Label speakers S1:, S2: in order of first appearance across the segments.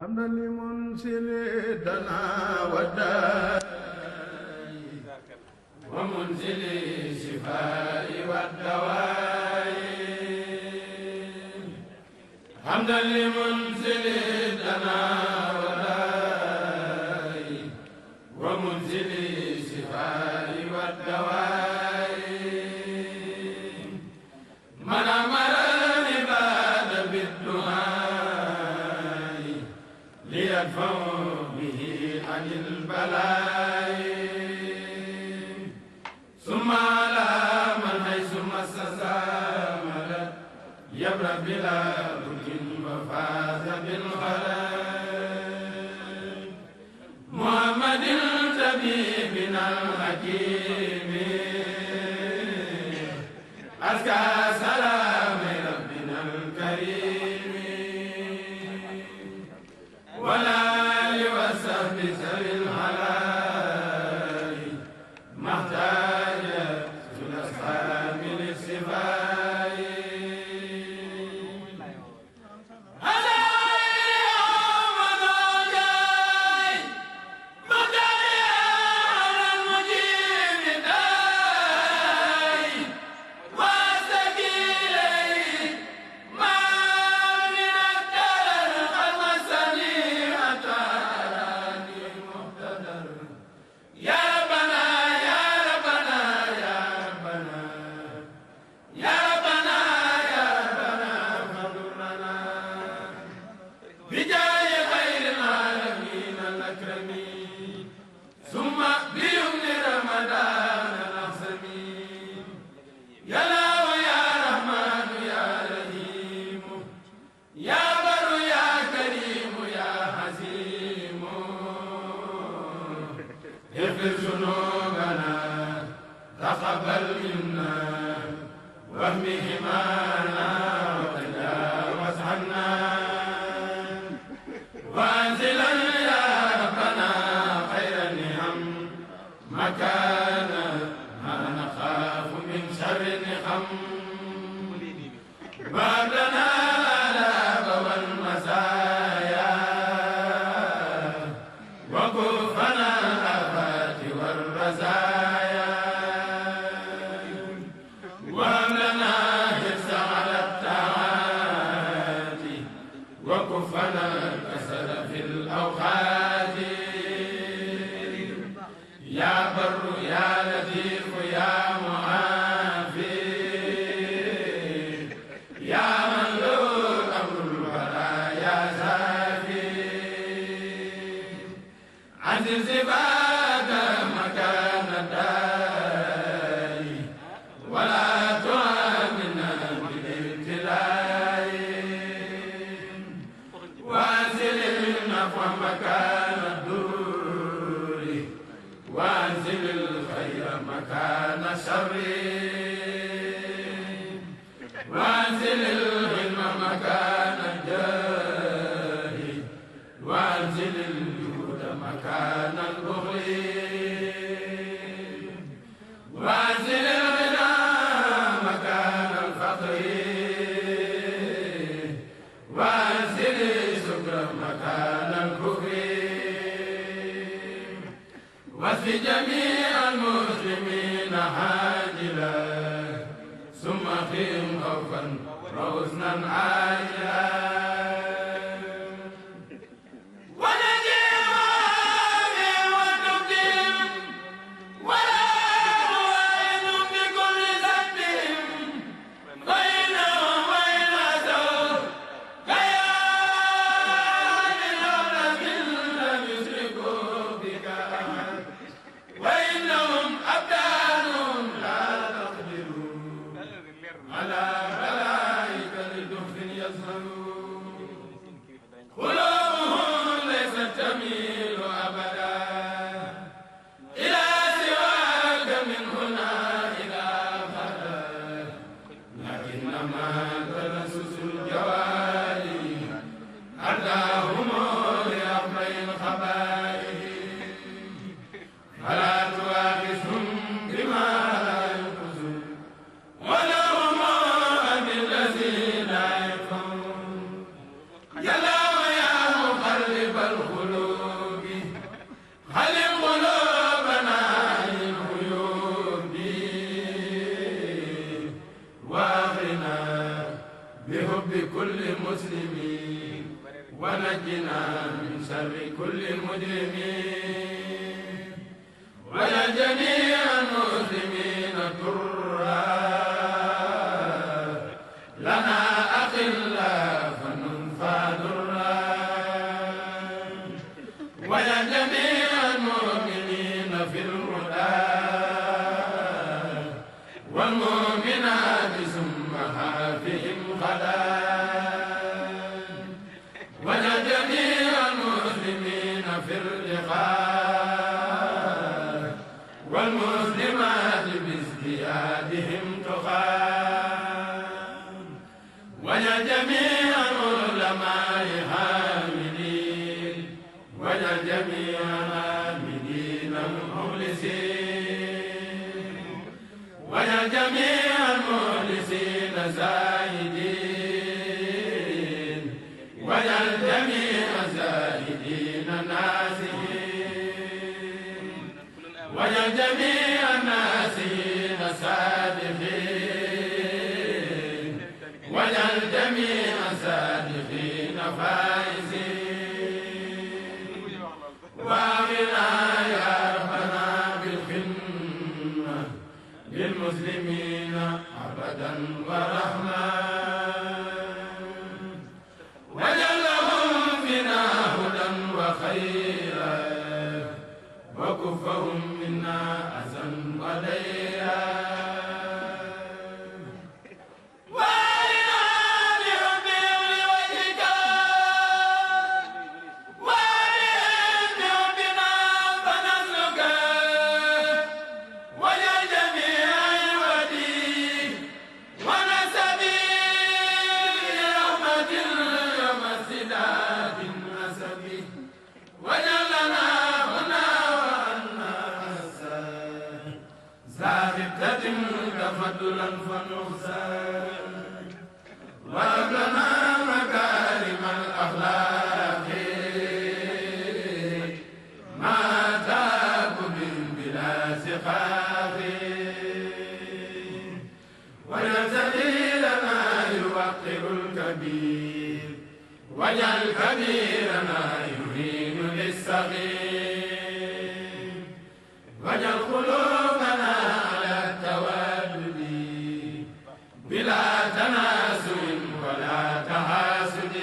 S1: حمدا لمنزل دنا وداء ومنزل الشفاء والدواء حمدا لمنزل دنا وداء ومنزل الشفاء والدواء من أمر العباد بالدعاء ليدفعوا به عن البلاء ثم على من حيث مس مدد يبرأ بلا بد وفاز بالخلاء محمد طبيبنا الحكيم أزكى سلام ربنا الكريم ولا لوسف سر الحلال محتاج الأصحاب للصفاء هذا يوم نوجاي مدعي على المجيب داي واستقيلي ما من الدرر خلصني أتاني مقتدر يا ربنا يا ربنا يا ربنا يا ربنا يا ربنا فاغفر لنا بجاه خير العالمين الأكرمين ثم بيمن رمضان الأعظمين يا الله يا رحمن يا رحيم يا بر يا كريم يا حزيم اغفر ذنوبنا تقبل منا واهم همانا وتجاوز عنا وانزلا يا ربنا خير النعم مكانا ما نخاف من شر النقم باب لنا الآلام والمزايا وكفنا الآفات والرزايا واملنا حرص على الطاعات وكفنا الكسل في الأوقات يا بر يا لطيف يا معافي يا من له أمر البرايا زافي عزل زباد مكان الداء ولا تعاملنا بالابتلاء وانزل النفع مكان الدور وانزل الخير مكان الشر وانزل العلم مكان الجاه وانزل الجود مكان البخل وانزل الغنى مكان الفقر وانزل الشكر مكان الكفر واسق جميع المسلمين عاجلا ثم قهم خوفا وحزنا عاجلا ونجيهم ونبدهم ولا نوائن بكل ذنبهم بينهم وبين عدو كيان الأولى لم يشركوا بك أحد وإنهم أبدانهم لا تقدرون على ملائكة لدف يسهرون ونجنا من شر كل مجرمين ويا جميع المسلمين ضرا لنا أخلا فننفى ضرا ويا جميع المؤمنين في الهدى والمؤمنات ثم حافهم غدا ويا جميع المسلمين في اللقاء والمسلمات بازديادهم تقى ويا جميع العلماء حاملين ويا جميع العاملين المخلصين ويا جميع المخلصين زاهدين ويا الجميع زاهدين ناسين ويا جميع الناسين صادقين ويا الجميع صادقين فائزين واغنا يا ربنا بالخدمة للمسلمين أبدا ورحمة وجلهم بنا هدى وخيرا وكفهم منا أذى وديرا فضلا فنحسن وابلنا مكارم الأخلاق ما تاب بلا سخاف ويزدي لنا يوقر الكبير واجعل كبيرنا يهين للصغير واجعل قلوبنا بلا تناسل ولا تحاسد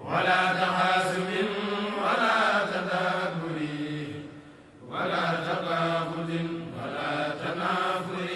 S1: ولا تحاسد ولا تدابر ولا تباغض ولا تنافر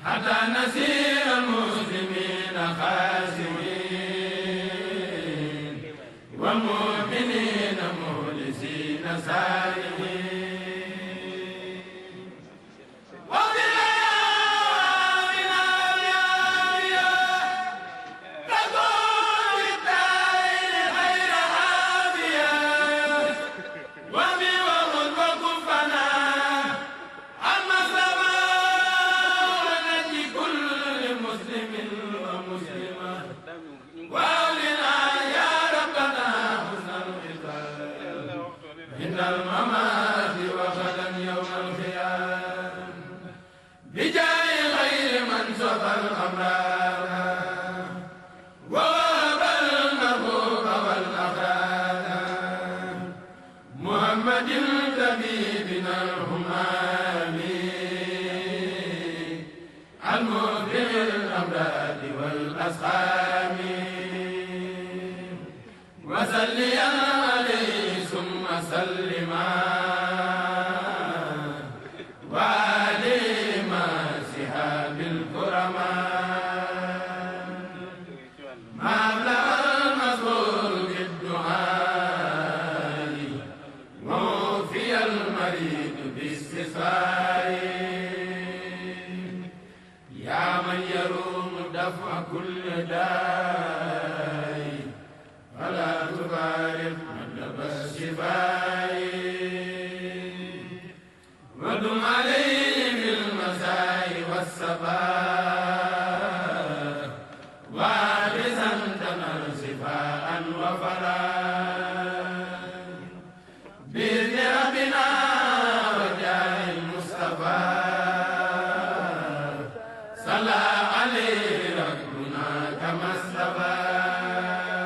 S1: حتى نسير المسلمين خاسرين والمؤمنين مخلصين سالمين محمد طبيبنا الهمامي المبرئ الأمراض والأسقام وصليا عليه ثم سلما وعليه مع سحاب الكرمان مبلغ المذكور بالدعاء ووفي المريض باستسقاء يا من يروم دفع كل داء فلا تبارك مطلب الشفاء ودم عليه بالمساء والصباح وارزا تنر شفاء وفلاح بإذن ربنا وجاه المصطفى صلى عليه ربنا كما استفاد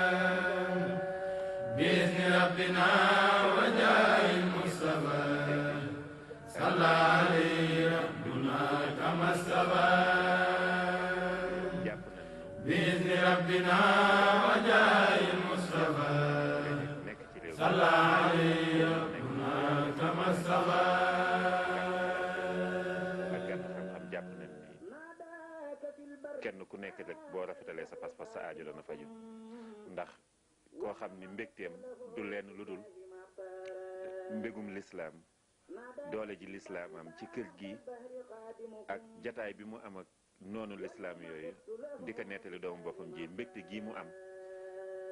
S1: بإذن ربنا وجاه المصطفى صلى عليه ربنا كما استفاد بإذن ربنا وجاه المصطفى صلى عليه ربنا كما استفاد
S2: kenn ku nekk rek boo rafetalee sa pas-pas sa aajo dana faju ndax koo xam ni mbégteem du lenn lu dul mbégum lislaam doole ji lislaam am ci kër gi ak jataay bi mu am ak noonu lislaam yooyu di ko nettali doomu boppam ji mbégte gi mu am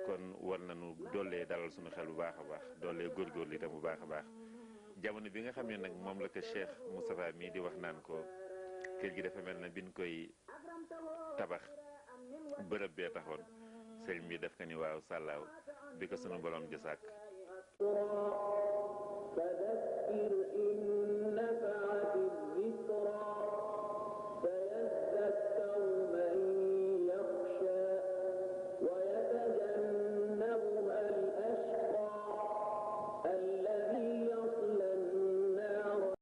S2: kon war nañu doolee dalal suñu xel bu baax a baax doolee góorgóorlu itam bu baax a baax jamono bi nga xam ne nag moom la ko Cheikh Moustapha mii di wax naan ko kër gi dafa mel na biñ koy tabax bërëb bee taxoon sëriñ bi def ko ni waaw sàllaaw bi ko sunu borom di sàkk